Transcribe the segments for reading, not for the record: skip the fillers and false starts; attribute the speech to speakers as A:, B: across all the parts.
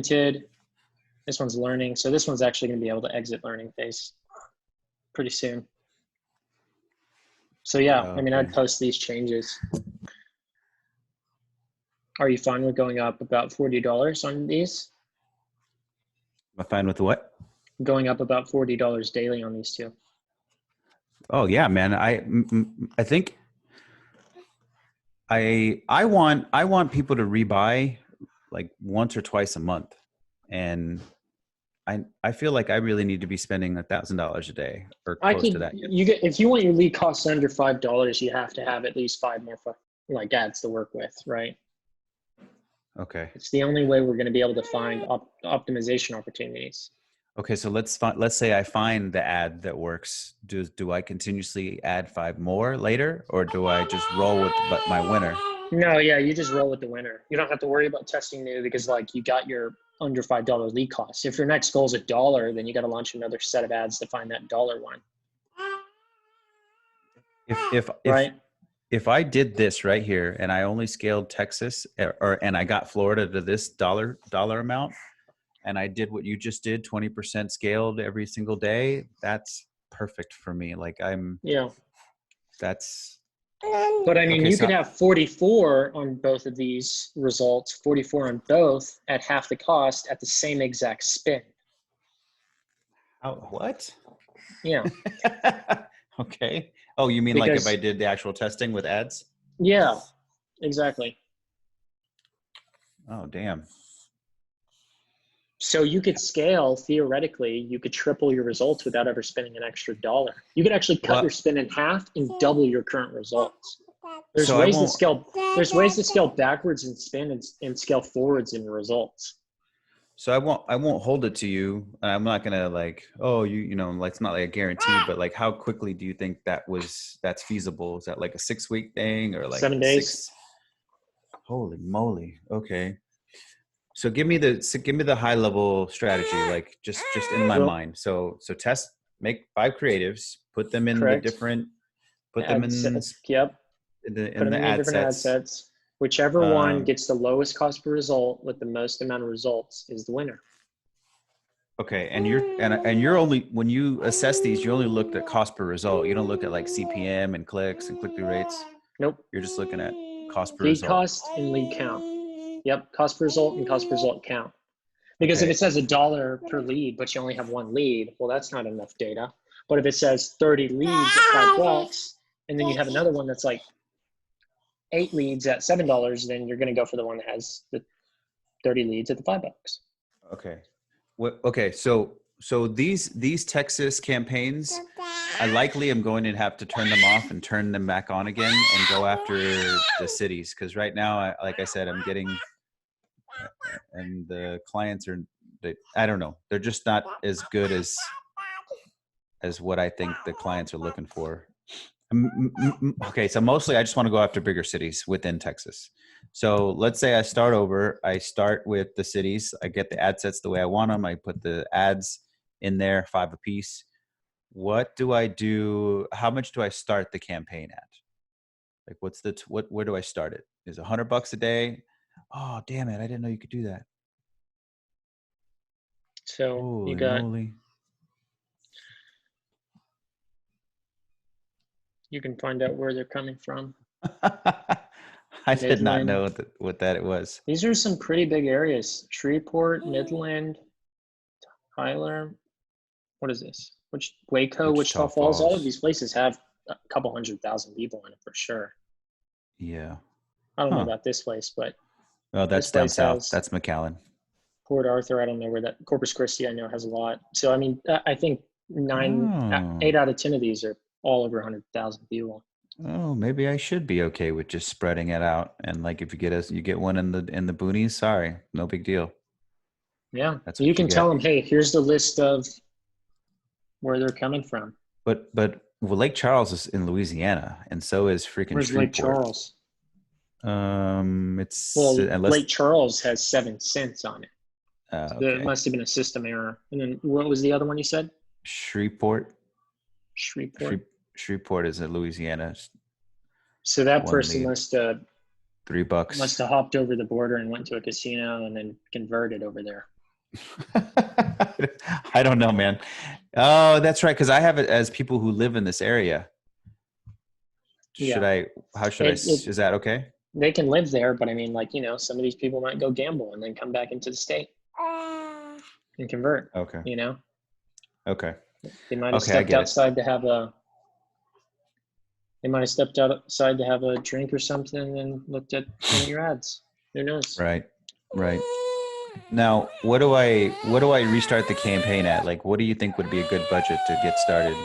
A: This one's learning. So this one's actually going to be able to exit learning phase pretty soon. So yeah, I mean, I'd post these changes. Are you fine with going up about $40 on these?
B: Am I fine with what?
A: Going up about $40 daily on these two.
B: Oh yeah, man. I think I want people to rebuy like once or twice a month, and I feel like I really need to be spending $1,000 a day or close to that.
A: If you want your lead costs under $5, you have to have at least 5 more like ads to work with, right?
B: Okay.
A: It's the only way we're going to be able to find optimization opportunities.
B: Okay, so let's say I find the ad that works. Do I continuously add 5 more later, or do I just roll with my winner?
A: No, yeah, you just roll with the winner. You don't have to worry about testing new because like you got your under $5 lead costs. If your next goal is $1, then you got to launch another set of ads to find that dollar one.
B: If I did this right here and I only scaled Texas and I got Florida to this dollar amount, and I did what you just did, 20% scaled every single day, that's perfect for me. Like
A: but I mean, you could have 44 on both of these results, 44 on both at half the cost at the same exact spin.
B: Oh, what?
A: Yeah.
B: Okay. Oh, you mean like if I did the actual testing with ads?
A: Yeah, exactly.
B: Oh, damn.
A: So you could scale, theoretically, you could triple your results without ever spending an extra $1. You could actually cut your spin in half and double your current results. There's ways to scale backwards and spin and scale forwards in results.
B: So I won't hold it to you. I'm not gonna like, oh, you know, like it's not like a guarantee, but like how quickly do you think that's feasible? Is that like a 6-week thing or like
A: 7 days?
B: Holy moly. Okay. So give me the high level strategy, like just in my mind. So make 5 creatives, put them in the different, put them in
A: sets. Yep.
B: In the ad sets.
A: Whichever one gets the lowest cost per result with the most amount of results is the winner.
B: Okay, and you're only, when you assess these, you only looked at cost per result. You don't look at like CPM and clicks and click-through rates.
A: Nope.
B: You're just looking at cost per
A: lead
B: result.
A: Lead cost and lead count. Yep, cost per result and cost per result count. Because if it says $1 per lead, but you only have 1 lead, well, that's not enough data. But if it says 30 leads at $5, and then you have another one that's like 8 leads at $7, then you're going to go for the one that has the 30 leads at the $5.
B: Okay. Okay. So these Texas campaigns, I likely am going to have to turn them off and turn them back on again and go after the cities. Cause right now, like I said, I'm getting, and the clients I don't know. They're just not as good as what I think the clients are looking for. Okay, so mostly I just want to go after bigger cities within Texas. So let's say I start over. I start with the cities. I get the ad sets the way I want them. I put the ads in there, 5 a piece. What do I do? How much do I start the campaign at? Like, where do I start it? Is $100 a day? Oh, damn it! I didn't know you could do that.
A: So
B: holy
A: you got.
B: Moly.
A: You can find out where they're coming from.
B: I did not know what that it was.
A: These are some pretty big areas. Shreveport, Midland, Tyler. What is this? Waco, Wichita Falls. All of these places have a couple 100,000 people in it for sure.
B: Yeah.
A: I don't know about this place, but.
B: Oh, that's down south. That's McAllen.
A: Port Arthur, I don't know where that. Corpus Christi, I know, has a lot. So, I mean, I think 8 out of 10 of these are all over 100,000 people.
B: Oh, maybe I should be okay with just spreading it out. And like, if you get one in the boonies, sorry, no big deal.
A: Yeah, you can tell them, hey, here's the list of where they're coming from.
B: But Lake Charles is in Louisiana, and so is freaking
A: Where's
B: Shreveport.
A: Lake Charles?
B: It's
A: Lake Charles has 7 cents on it.
B: Okay.
A: There must have been a system error. And then what was the other one you said?
B: Shreveport is in Louisiana.
A: So that person must have
B: $3.
A: Must have hopped over the border and went to a casino and then converted over there.
B: I don't know, man. Oh, that's right. Because I have it as people who live in this area. Is that okay?
A: They can live there, but I mean, like, you know, some of these people might go gamble and then come back into the state and convert.
B: Okay.
A: You know?
B: Okay.
A: They might have stepped outside to have a drink or something and looked at one of your ads. Who knows?
B: Right. Now, what do I restart the campaign at? Like, what do you think would be a good budget to get started?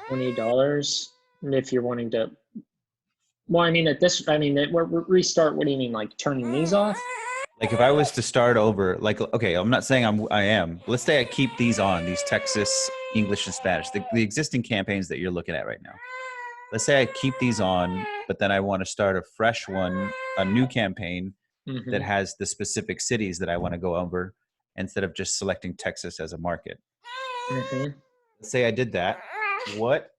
A: $20 if you're wanting to. Well, I mean, restart. What do you mean, like turning these off?
B: Like, if I was to start over, like, okay, I'm not saying I am. Let's say I keep these on, these Texas, English, and Spanish, the existing campaigns that you're looking at right now. Let's say I keep these on, but then I want to start a fresh one, a new campaign that has the specific cities that I want to go over instead of just selecting Texas as a market. Let's say I did that. What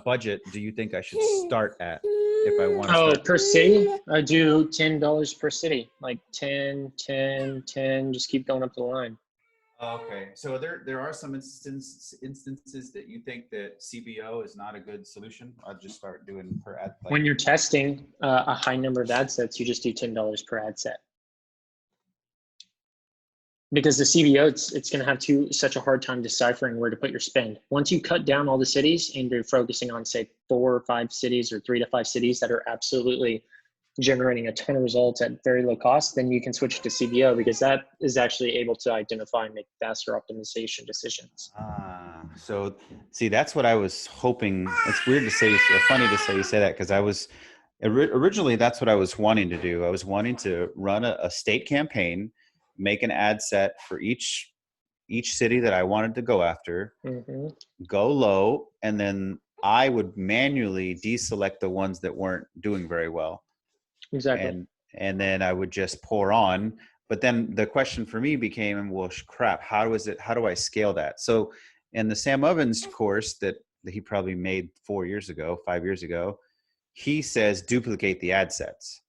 B: budget do you think I should start at if I want to start?
A: Per city? I do $10 per city, like 10, 10, 10, just keep going up the line.
B: Okay, so there are some instances that you think that CBO is not a good solution. I'll just start doing per ad.
A: When you're testing a high number of ad sets, you just do $10 per ad set. Because the CBO, it's going to have such a hard time deciphering where to put your spend. Once you cut down all the cities and you're focusing on, say, 4 or 5 cities or 3 to 5 cities that are absolutely generating a ton of results at very low cost, then you can switch to CBO because that is actually able to identify and make faster optimization decisions.
B: So see, that's what I was hoping. It's weird to say, or funny to say you say that, because I was originally, that's what I was wanting to do. I was wanting to run a state campaign, make an ad set for each city that I wanted to go after, go low, and then I would manually deselect the ones that weren't doing very well.
A: Exactly.
B: And then I would just pour on. But then the question for me became, well, crap, how do I scale that? So in the Sam Ovens course that he probably made 5 years ago, he says duplicate the ad sets.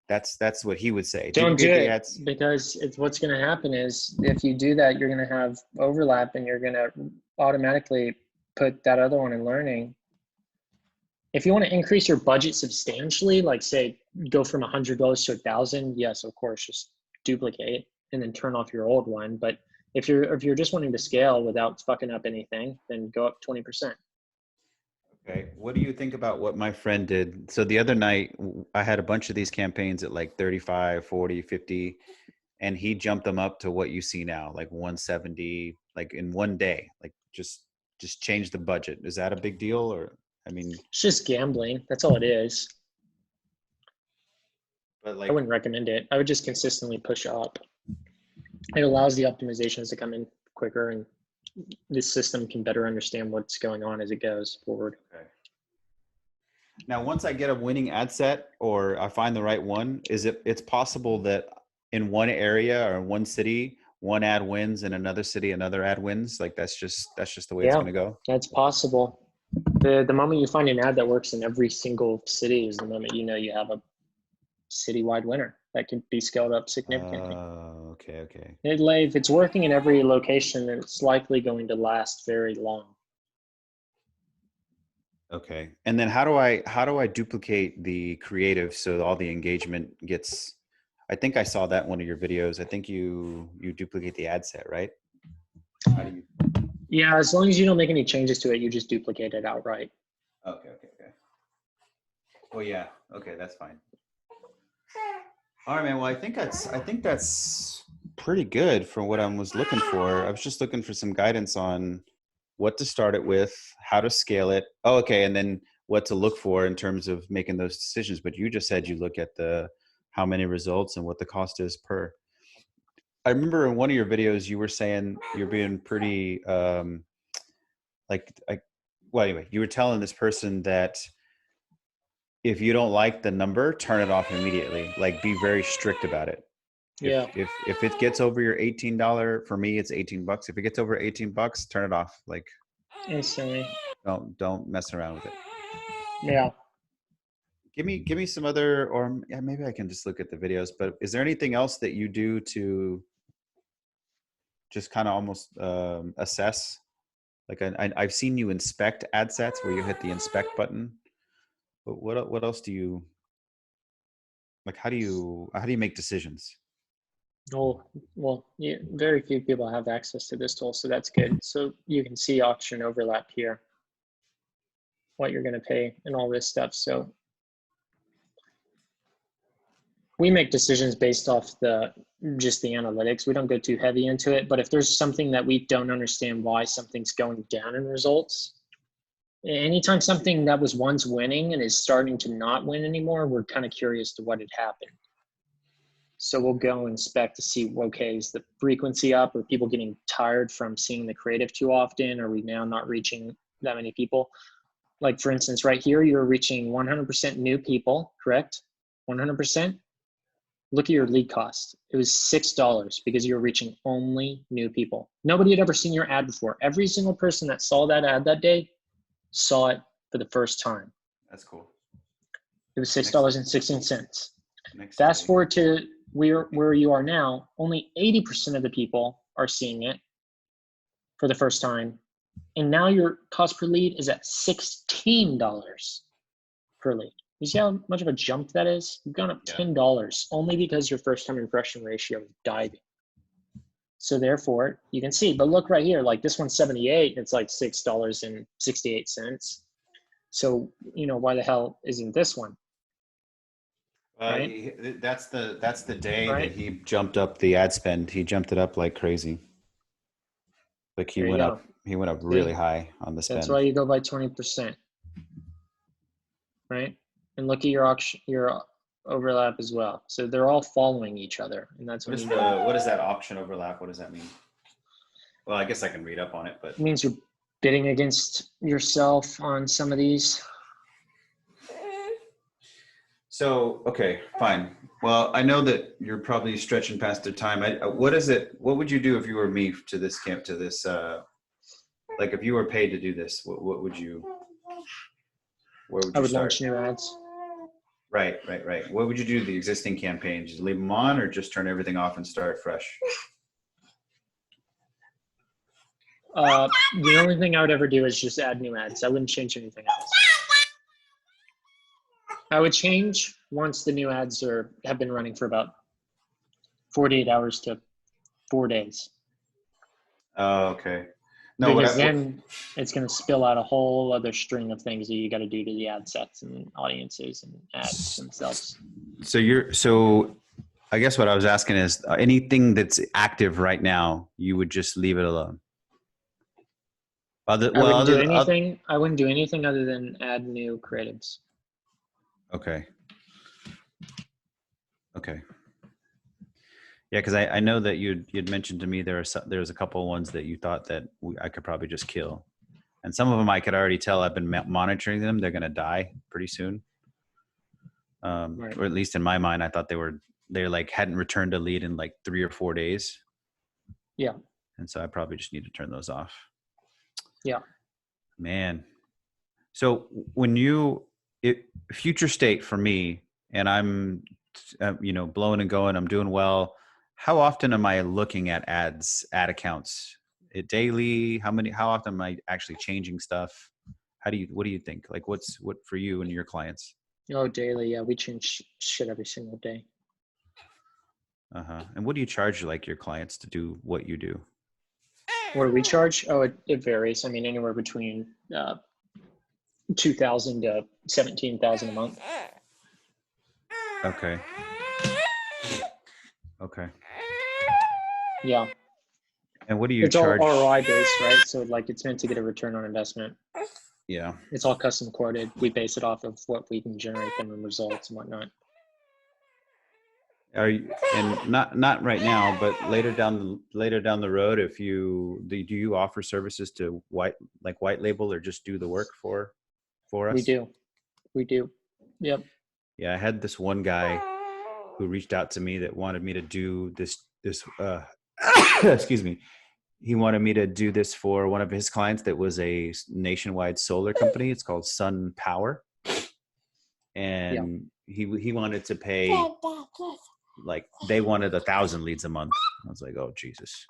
B: That's what he would say.
A: Don't do it, because what's going to happen is if you do that, you're going to have overlap and you're going to automatically put that other one in learning. If you want to increase your budget substantially, like say go from $100 to $1,000, yes, of course, just duplicate and then turn off your old one. But if you're just wanting to scale without fucking up anything, then go up 20%.
B: Okay. What do you think about what my friend did? So the other night I had a bunch of these campaigns at like 35, 40, 50, and he jumped them up to what you see now, like 170, like in one day, like just change the budget. Is that a big deal? Or, I mean,
A: it's just gambling. That's all it is.
B: But like,
A: I wouldn't recommend it. I would just consistently push up. It allows the optimizations to come in quicker, and the system can better understand what's going on as it goes forward.
B: Okay. Now, once I get a winning ad set or I find the right one, it's possible that in one area or in one city, one ad wins, and another city, another ad wins? Like that's just the way it's going to go?
A: That's possible. The moment you find an ad that works in every single city is the moment you know you have a citywide winner that can be scaled up significantly.
B: Okay.
A: If it's working in every location, then it's likely going to last very long.
B: Okay. And then how do I duplicate the creative so all the engagement gets? I think I saw that in one of your videos. I think you duplicate the ad set, right? How do you?
A: Yeah, as long as you don't make any changes to it, you just duplicate it outright.
B: Okay. Well, yeah. Okay, that's fine. All right, man. Well, I think that's pretty good for what I was looking for. I was just looking for some guidance on what to start it with, how to scale it. Oh, okay. And then what to look for in terms of making those decisions. But you just said you look at how many results and what the cost is per. I remember in one of your videos, you were saying you're being pretty, anyway, you were telling this person that if you don't like the number, turn it off immediately. Like, be very strict about it.
A: Yeah.
B: If it gets over your $18, for me, it's $18. If it gets over $18, turn it off. Like,
A: instantly.
B: Don't mess around with it.
A: Yeah.
B: Give me some other, or yeah, maybe I can just look at the videos, but is there anything else that you do to just kind of almost assess? Like I've seen you inspect ad sets where you hit the inspect button, but what else do you like? How do you make decisions?
A: Oh, well, yeah, very few people have access to this tool, so that's good. So you can see auction overlap here, what you're going to pay and all this stuff. So we make decisions based off just the analytics. We don't go too heavy into it, but if there's something that we don't understand why something's going down in results, anytime something that was once winning and is starting to not win anymore, we're kind of curious to what had happened. So we'll go inspect to see, okay, is the frequency up? Are people getting tired from seeing the creative too often? Are we now not reaching that many people? Like for instance, right here, you're reaching 100% new people, correct? 100%. Look at your lead cost. It was $6 because you're reaching only new people. Nobody had ever seen your ad before. Every single person that saw that ad that day saw it for the first time.
B: That's cool.
A: It was $6.16. Fast forward to where you are now, only 80% of the people are seeing it for the first time. And now your cost per lead is at $16 per lead. You see how much of a jump that is? You've gone up $10 only because your first time impression ratio is diving. So therefore, you can see, but look right here, like this one's 78, it's like $6.68. So, why the hell isn't this one?
B: Right? That's the day that he jumped up the ad spend. He jumped it up like crazy. Like he went up really high on the spend.
A: That's why you go by 20%. Right? And look at your overlap as well. So they're all following each other. And that's
B: what is that auction overlap? What does that mean? Well, I guess I can read up on it, but
A: it means you're bidding against yourself on some of these.
B: So, okay, fine. Well, I know that you're probably stretching past the time. What would you do if you were me to this camp, like if you were paid to do this, where would you
A: I would launch new ads.
B: Right. What would you do to the existing campaigns? Just leave them on or just turn everything off and start fresh?
A: The only thing I would ever do is just add new ads. I wouldn't change anything else. I would change once the new ads have been running for about 48 hours to 4 days.
B: Oh, okay. No,
A: because then it's going to spill out a whole other string of things that you got to do to the ad sets and audiences and ads themselves.
B: So I guess what I was asking is anything that's active right now, you would just leave it alone. I wouldn't
A: do anything other than add new creatives.
B: Okay. Yeah, because I know that you'd mentioned to me there's a couple of ones that you thought that I could probably just kill, and some of them I could already tell. I've been monitoring them; they're going to die pretty soon, right. Or at least in my mind, I thought they like hadn't returned a lead in like 3 or 4 days.
A: Yeah,
B: and so I probably just need to turn those off.
A: Yeah,
B: man. So when future state for me, and I'm blowing and going, I'm doing well. How often am I looking at ad accounts? Daily? How often am I actually changing stuff? What do you think? Like what for you and your clients?
A: Oh, daily. Yeah. We change shit every single day.
B: And what do you charge like your clients to do what you do?
A: What do we charge? Oh, it varies. I mean, anywhere between $2,000 to $17,000 a month.
B: Okay.
A: Yeah.
B: And what do you
A: charge? It's all ROI
B: based,
A: right? So like it's meant to get a return on investment.
B: Yeah.
A: It's all custom quoted. We base it off of what we can generate from the results and whatnot.
B: Are you, and not right now, but later down the road, do you offer services to white label or just do the work for us?
A: We do. Yep.
B: Yeah, I had this one guy who reached out to me that wanted me to do this excuse me. He wanted me to do this for one of his clients that was a nationwide solar company. It's called Sun Power. and he wanted to pay, like, they wanted 1,000 leads a month. I was like, oh Jesus.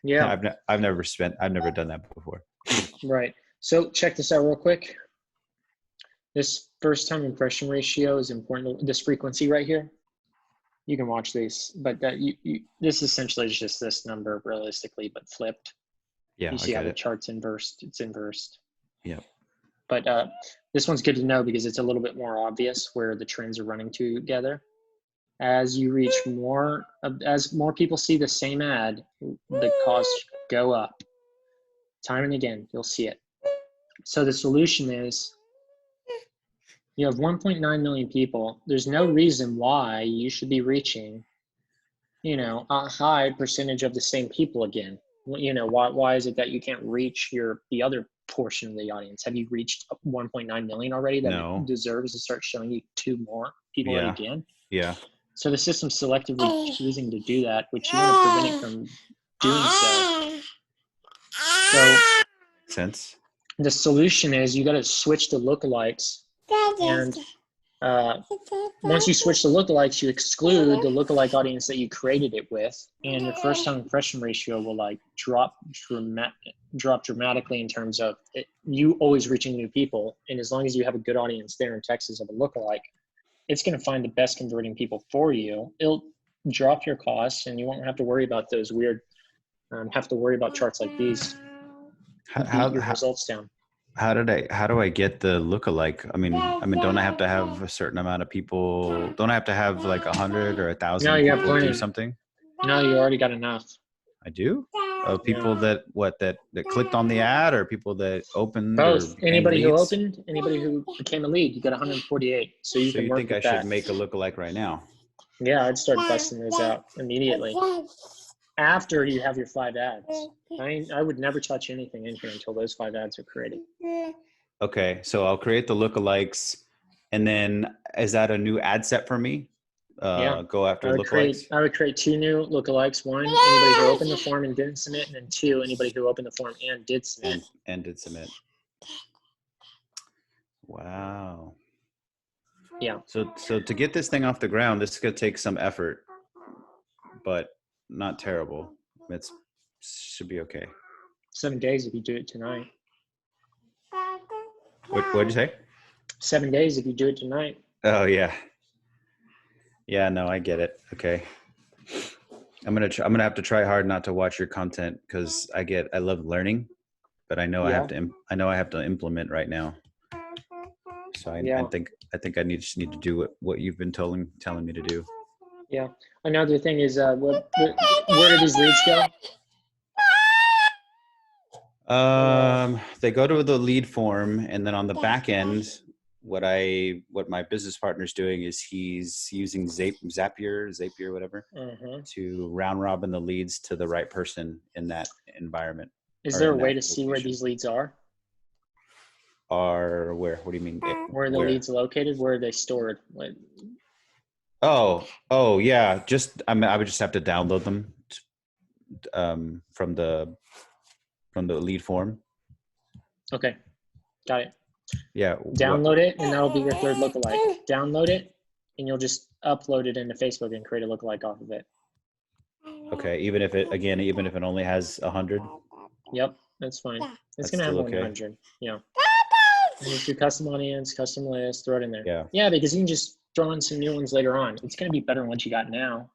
A: Yeah.
B: I've never done that before.
A: Right. So check this out real quick. This first time impression ratio is important. This frequency right here. You can watch these, but this essentially is just this number realistically, but flipped.
B: Yeah,
A: you see how the
B: it.
A: chart's inversed. It's inversed.
B: Yeah.
A: But this one's good to know because it's a little bit more obvious where the trends are running together. As you reach more, as more people see the same ad, the costs go up. Time and again, you'll see it. So the solution is, you have 1.9 million people. There's no reason why you should be reaching, a high percentage of the same people again. Why is it that you can't reach the other portion of the audience? Have you reached 1.9 million already that
B: No.
A: it deserves to start showing you 2 more people again?
B: Yeah.
A: So the system's selectively choosing to do that, which you want to prevent it from doing so. So
B: Sense.
A: the solution is you got to switch to lookalikes, and once you switch to lookalikes, you exclude the lookalike audience that you created it with, and your first time impression ratio will drop dramatically in terms of you always reaching new people. And as long as you have a good audience there in Texas of a lookalike, it's going to find the best converting people for you. It'll drop your costs, and you won't have to worry about those weird, have to worry about charts like these. Beat your results down.
B: How do I get the lookalike? I mean, don't I have to have a certain amount of people? Don't I have to have like 100 or 1,000
A: No, you have
B: people
A: plenty.
B: do something?
A: No, you already got enough.
B: I do? Of people that clicked on the ad, or people that opened?
A: Both. Anybody who opened, anybody who became a lead, you got 148. So you can work with that.
B: So you think I should make a lookalike right now?
A: Yeah, I'd start busting those out immediately. After you have your 5 ads. I would never touch anything in here until those 5 ads are created.
B: Okay, so I'll create the lookalikes, and then is that a new ad set for me?
A: Yeah.
B: Go after lookalikes?
A: I would create 2 new lookalikes. 1, anybody who opened the form and didn't submit, and then 2, anybody who opened the form and did submit.
B: And did submit. Wow.
A: Yeah.
B: So to get this thing off the ground, this is going to take some effort, but not terrible. It should be okay.
A: 7 days if you do it tonight.
B: What did you say?
A: 7 days if you do it tonight.
B: Oh yeah. Yeah, no, I get it. Okay. I'm gonna have to try hard not to watch your content, because I love learning, but I know I have to implement right now. So I think I just need to do what you've been telling me to do.
A: Yeah. Another thing is, where do these leads go?
B: They go to the lead form, and then on the back end, what my business partner's doing is he's using Zapier, whatever, to round robin the leads to the right person in that environment.
A: Is there a way to see where these leads are?
B: Are where? What do you mean?
A: Where are the leads located? Where are they stored?
B: Oh yeah. I would just have to download them from the lead form.
A: Okay, got it.
B: Yeah.
A: Download it, and that'll be your third lookalike. Download it, and you'll just upload it into Facebook and create a lookalike off of it.
B: Okay, even if it only has 100.
A: Yep, that's fine. It's gonna have more than 100. Yeah. And if your custom audience, custom list, throw it in there.
B: Yeah.
A: Yeah, because you can just throw in some new ones later on. It's gonna be better than what you got now.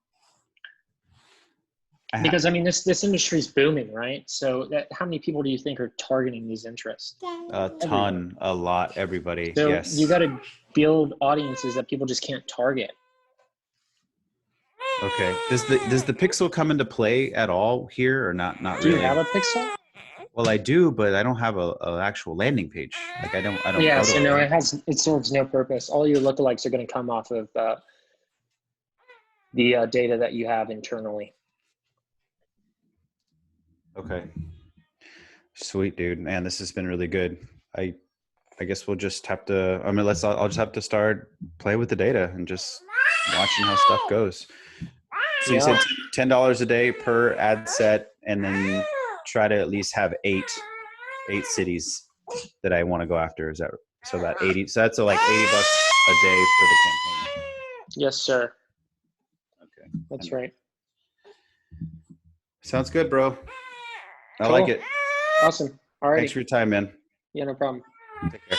A: Because this industry is booming, right? So how many people do you think are targeting these interests?
B: A ton, a lot, everybody.
A: So
B: yes.
A: You got to build audiences that people just can't target.
B: Okay. Does the pixel come into play at all here, or not? Not really.
A: Do you have a pixel?
B: Well, I do, but I don't have an actual landing page. Like I don't.
A: Yeah. So no, it serves no purpose. All your lookalikes are going to come off of the data that you have internally.
B: Okay. Sweet, dude. Man, this has been really good. I guess we'll just have to, I'll just have to start play with the data and just watching how stuff goes. So you said $10 a day per ad set, and then try to at least have eight cities that I want to go after. Is that So about 80. So that's like $80 a day for the campaign.
A: Yes, sir.
B: Okay.
A: That's right.
B: Sounds good, bro. I
A: Cool.
B: like it.
A: Awesome. All right.
B: Thanks for your time, man.
A: Yeah, no problem.
B: Take care.